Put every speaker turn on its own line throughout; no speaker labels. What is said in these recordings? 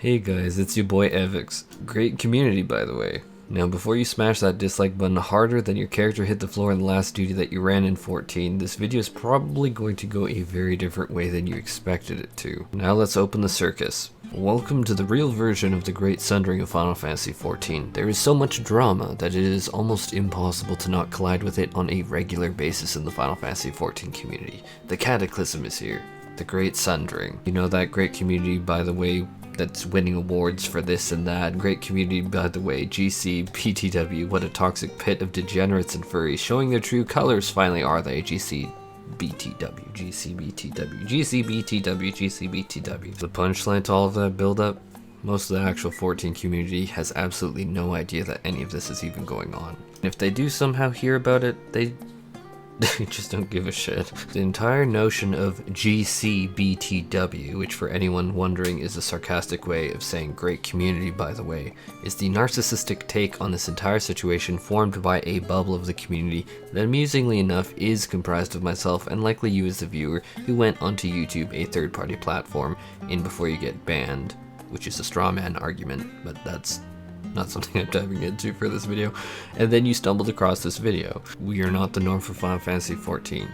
Hey guys, it's your boy Evix. Great community, by the way. Now before you smash that dislike button harder than your character hit the floor in the last duty that you ran in 14, this video is probably going to go a very different way than you expected it to. Now let's open the circus. Welcome to the real version of the great sundering of Final Fantasy XIV. There is so much drama that it is almost impossible to not collide with it on a regular basis in the Final Fantasy XIV community. The cataclysm is here. The great sundering. You know that great community, by the way, that's winning awards for this and that. Great community, by the way, GCBTW, what a toxic pit of degenerates and furries, showing their true colors finally are they, GCBTW, GCBTW, GCBTW, GCBTW. The punchline to all of that build-up, most of the actual 14 community has absolutely no idea that any of this is even going on. And if they do somehow hear about it, they just don't give a shit. The entire notion of GCBTW, which for anyone wondering is a sarcastic way of saying great community, by the way, is the narcissistic take on this entire situation formed by a bubble of the community that amusingly enough is comprised of myself and likely you as the viewer who went onto YouTube, a third-party platform, in before you get banned, which is a straw man argument, but that's not something I'm diving into for this video, and then you stumbled across this video. We are not the norm for Final Fantasy XIV.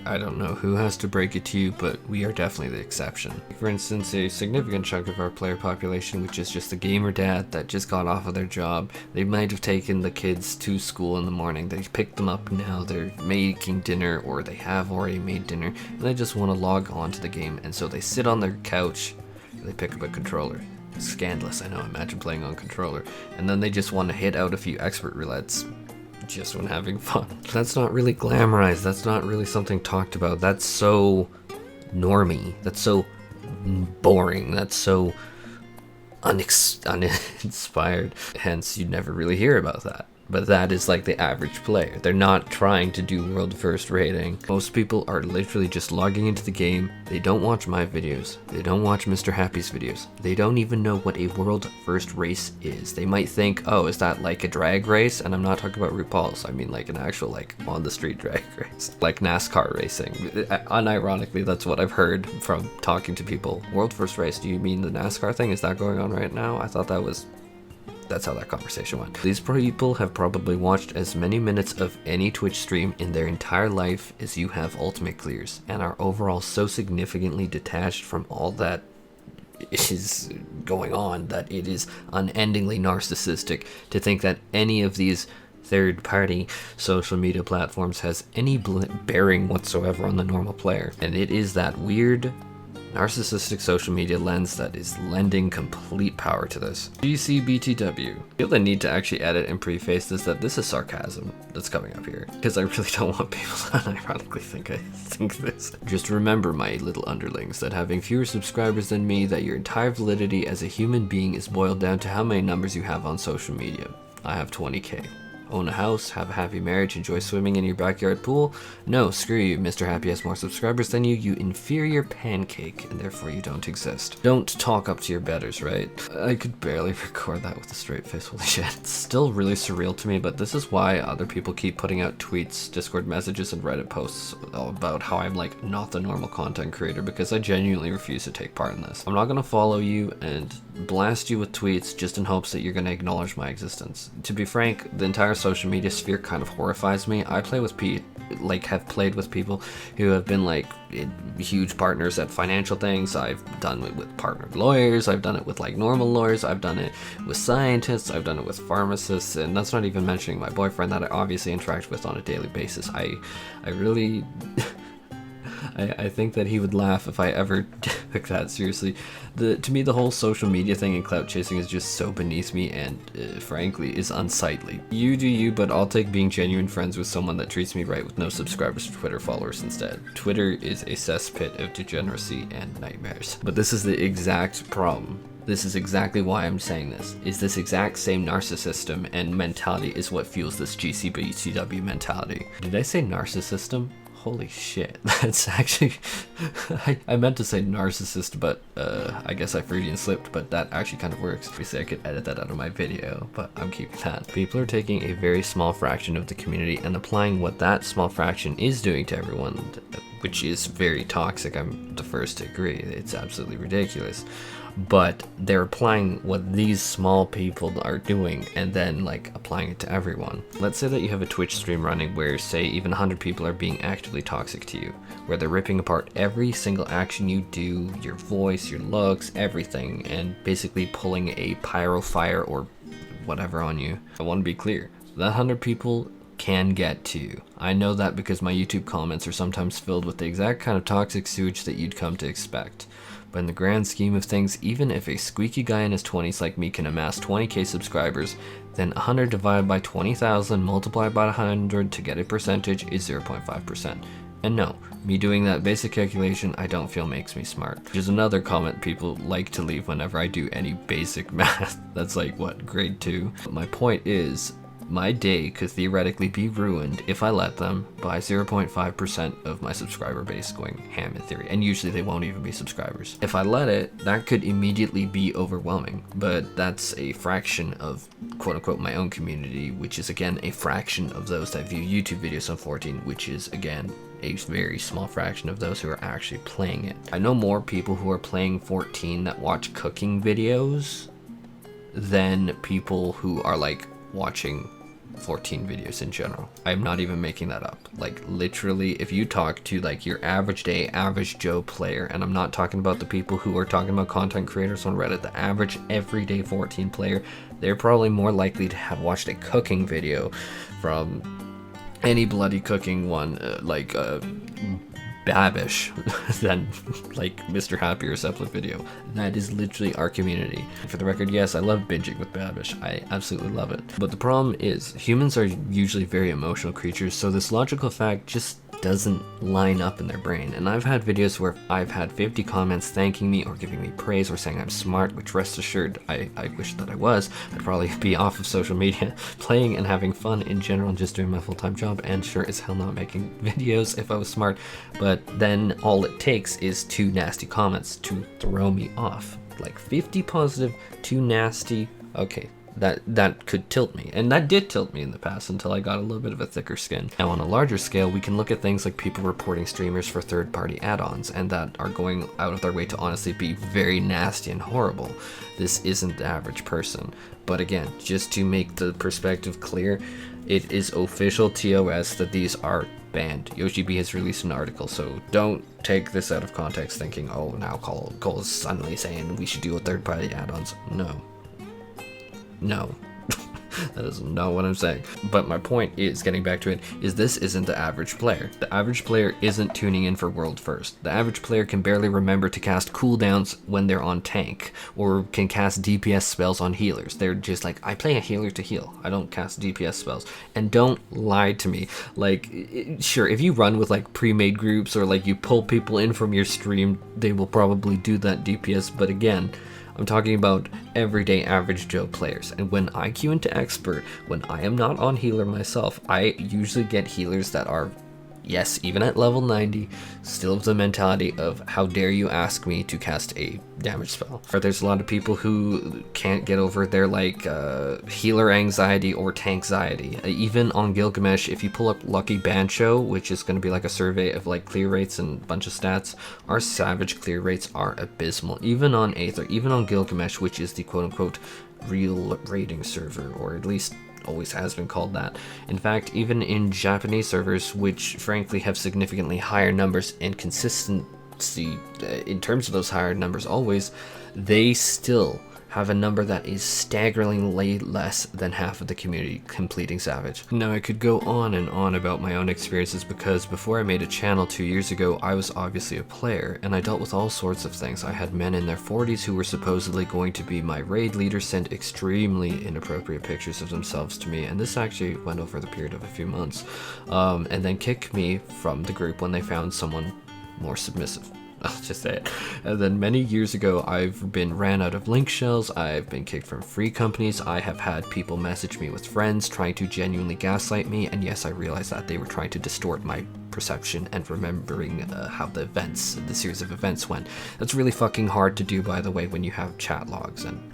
I don't know who has to break it to you, but we are definitely the exception. For instance, a significant chunk of our player population, which is just the gamer dad that just got off of their job, they might have taken the kids to school in the morning, they picked them up now, they're making dinner, or they have already made dinner, and they just want to log on to the game, and so they sit on their couch, and they pick up a controller. Scandalous, I know, imagine playing on controller. And then they just want to hit out a few expert roulettes just when having fun. That's not really glamorized, that's not really something talked about. That's so normy, that's so boring, that's so uninspired. Hence, you'd never really hear about that. But that is like the average player. They're not trying to do world first rating. Most people are literally just logging into the game. They don't watch my videos. They don't watch Mr. Happy's videos. They don't even know what a world first race is. They might think, oh, is that like a drag race? And I'm not talking about RuPaul's. I mean like an actual like on the street drag race. Like NASCAR racing. Unironically, that's what I've heard from talking to people. World first race, do you mean the NASCAR thing? Is that going on right now? I thought that's how that conversation went. These people have probably watched as many minutes of any Twitch stream in their entire life as you have ultimate clears, and are overall so significantly detached from all that is going on that it is unendingly narcissistic to think that any of these third-party social media platforms has any bearing whatsoever on the normal player. And it is that weird narcissistic social media lens that is lending complete power to this. GCBTW. I feel the need to actually edit and preface this that this is sarcasm that's coming up here, because I really don't want people to unironically think this. Just remember, my little underlings, that having fewer subscribers than me, that your entire validity as a human being is boiled down to how many numbers you have on social media. I have 20k. Own a house, have a happy marriage, enjoy swimming in your backyard pool? No, screw you, Mr. Happy has more subscribers than you, you inferior pancake, and therefore you don't exist. Don't talk up to your betters, right? I could barely record that with a straight face, holy shit. It's still really surreal to me, but this is why other people keep putting out tweets, Discord messages, and Reddit posts about how I'm like not the normal content creator, because I genuinely refuse to take part in this. I'm not gonna follow you and blast you with tweets just in hopes that you're gonna acknowledge my existence. To be frank, the entire social media sphere kind of horrifies me. I play with have played with people who have been like huge partners at financial things. I've done it with partnered lawyers, I've done it with like normal lawyers, I've done it with scientists, I've done it with pharmacists, and that's not even mentioning my boyfriend that I obviously interact with on a daily basis. I really I think that he would laugh if I ever took that seriously. To me, the whole social media thing and clout chasing is just so beneath me and, frankly, is unsightly. You do you, but I'll take being genuine friends with someone that treats me right with no subscribers or Twitter followers instead. Twitter is a cesspit of degeneracy and nightmares. But this is the exact problem. This is exactly why I'm saying this, is this exact same narcissism and mentality is what fuels this GCBTW mentality. Did I say narcissism? Holy shit, that's actually, I meant to say narcissist, but I guess I Freudian slipped, but that actually kind of works. Obviously I could edit that out of my video, but I'm keeping that. People are taking a very small fraction of the community and applying what that small fraction is doing to everyone, which is very toxic. I'm the first to agree. It's absolutely ridiculous. but they're applying what these small people are doing and then like applying it to everyone. Let's say that you have a Twitch stream running where, say, even 100 people are being actively toxic to you, where they're ripping apart every single action you do, your voice, your looks, everything, and basically pulling a pyro fire or whatever on you. I want to be clear, that 100 people can get to you. I know that because my YouTube comments are sometimes filled with the exact kind of toxic sewage that you'd come to expect. But in the grand scheme of things, even if a squeaky guy in his 20s like me can amass 20k subscribers, then 100 divided by 20,000 multiplied by 100 to get a percentage is 0.5%. And no, me doing that basic calculation I don't feel makes me smart. Which is another comment people like to leave whenever I do any basic math. That's like, what, grade 2? But my point is, my day could theoretically be ruined if I let them by 0.5% of my subscriber base going ham in theory, and usually they won't even be subscribers. If I let it, that could immediately be overwhelming, but that's a fraction of quote-unquote my own community, which is again a fraction of those that view YouTube videos on 14, which is again a very small fraction of those who are actually playing it. I know more people who are playing 14 that watch cooking videos than people who are like watching 14 videos in general. I'm not even making that up. Like literally, if you talk to like your average day, average Joe player, and I'm not talking about the people who are talking about content creators on Reddit, the average everyday 14 player, they're probably more likely to have watched a cooking video from any bloody cooking one, like Babish than like Mr. Happy or Seplet video. That is literally our community. For the record, yes, I love binging with Babish. I absolutely love it. But the problem is, humans are usually very emotional creatures, so this logical fact just doesn't line up in their brain. And I've had videos where I've had 50 comments thanking me or giving me praise or saying I'm smart, which rest assured, I wish that I was. I'd probably be off of social media, playing and having fun in general and just doing my full-time job, and sure as hell not making videos if I was smart. But then all it takes is 2 nasty comments to throw me off. Like 50 positive, 2 nasty, okay. That could tilt me, and that did tilt me in the past until I got a little bit of a thicker skin. Now on a larger scale, we can look at things like people reporting streamers for third-party add-ons and that are going out of their way to honestly be very nasty and horrible. This isn't the average person. But again, just to make the perspective clear, it is official TOS that these are banned. YoshiB has released an article, so don't take this out of context thinking, oh, now Cole is suddenly saying we should do third-party add-ons. No, that is not what I'm saying. But my point is, getting back to it, is this isn't the average player. The average player isn't tuning in for world first. The average player can barely remember to cast cooldowns when they're on tank, or can cast DPS spells on healers. They're just like, I play a healer to heal. I don't cast DPS spells. And don't lie to me. Like, sure, if you run with like pre-made groups or like you pull people in from your stream, they will probably do that DPS. But again, I'm talking about everyday average Joe players, and when I queue into expert, when I am not on healer myself, I usually get healers that are, yes, even at level 90, still have the mentality of how dare you ask me to cast a damage spell. Or there's a lot of people who can't get over their like healer anxiety or tankxiety. Even on Gilgamesh, if you pull up Lucky Bancho, which is going to be like a survey of like clear rates and a bunch of stats, our savage clear rates are abysmal. Even on Aether, even on Gilgamesh, which is the quote-unquote real raiding server, or at least always has been called that. In fact, even in Japanese servers, which frankly have significantly higher numbers and consistency in terms of those higher numbers always, they still have a number that is staggeringly less than half of the community completing Savage. Now I could go on and on about my own experiences, because before I made a channel 2 years ago, I was obviously a player, and I dealt with all sorts of things. I had men in their 40s who were supposedly going to be my raid leader send extremely inappropriate pictures of themselves to me, and this actually went over the period of a few months, and then kick me from the group when they found someone more submissive. I'll just say it. And then many years ago, I've been ran out of link shells, I've been kicked from free companies, I have had people message me with friends trying to genuinely gaslight me, and yes, I realized that they were trying to distort my perception and remembering how the series of events went. That's really fucking hard to do, by the way, when you have chat logs, and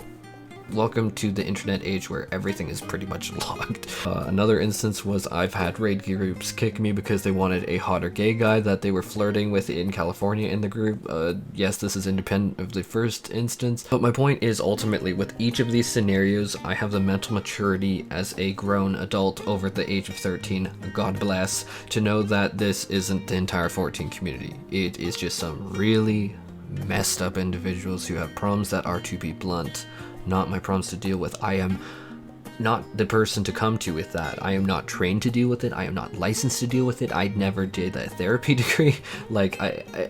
welcome to the internet age where everything is pretty much logged. Another instance was I've had raid groups kick me because they wanted a hotter gay guy that they were flirting with in California in the group. Yes, this is independent of the first instance, but my point is ultimately with each of these scenarios, I have the mental maturity as a grown adult over the age of 13, God bless, to know that this isn't the entire 14 community. It is just some really messed up individuals who have problems that are, to be blunt, not my problems to deal with. I am not the person to come to with that. I am not trained to deal with it. I am not licensed to deal with it. I never did a therapy degree. Like,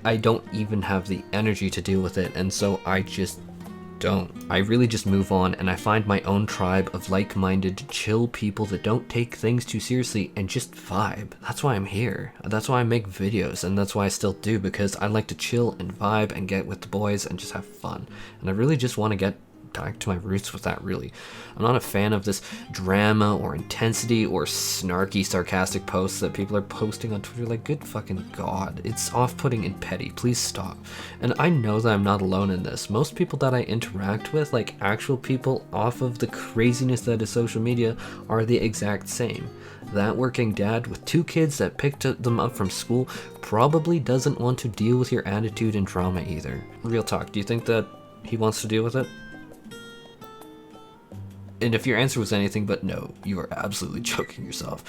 I don't even have the energy to deal with it, and so I just don't. I really just move on, and I find my own tribe of like-minded, chill people that don't take things too seriously and just vibe. That's why I'm here. That's why I make videos, and that's why I still do, because I like to chill and vibe and get with the boys and just have fun. And I really just want to get back to my roots with that, really. I'm not a fan of this drama or intensity or snarky, sarcastic posts that people are posting on Twitter. Like, good fucking god. It's off-putting and petty. Please stop. And I know that I'm not alone in this. Most people that I interact with, like actual people off of the craziness that is social media, are the exact same. That working dad with 2 kids that picked them up from school probably doesn't want to deal with your attitude and drama either. Real talk, do you think that he wants to deal with it? And if your answer was anything but no, you are absolutely joking yourself.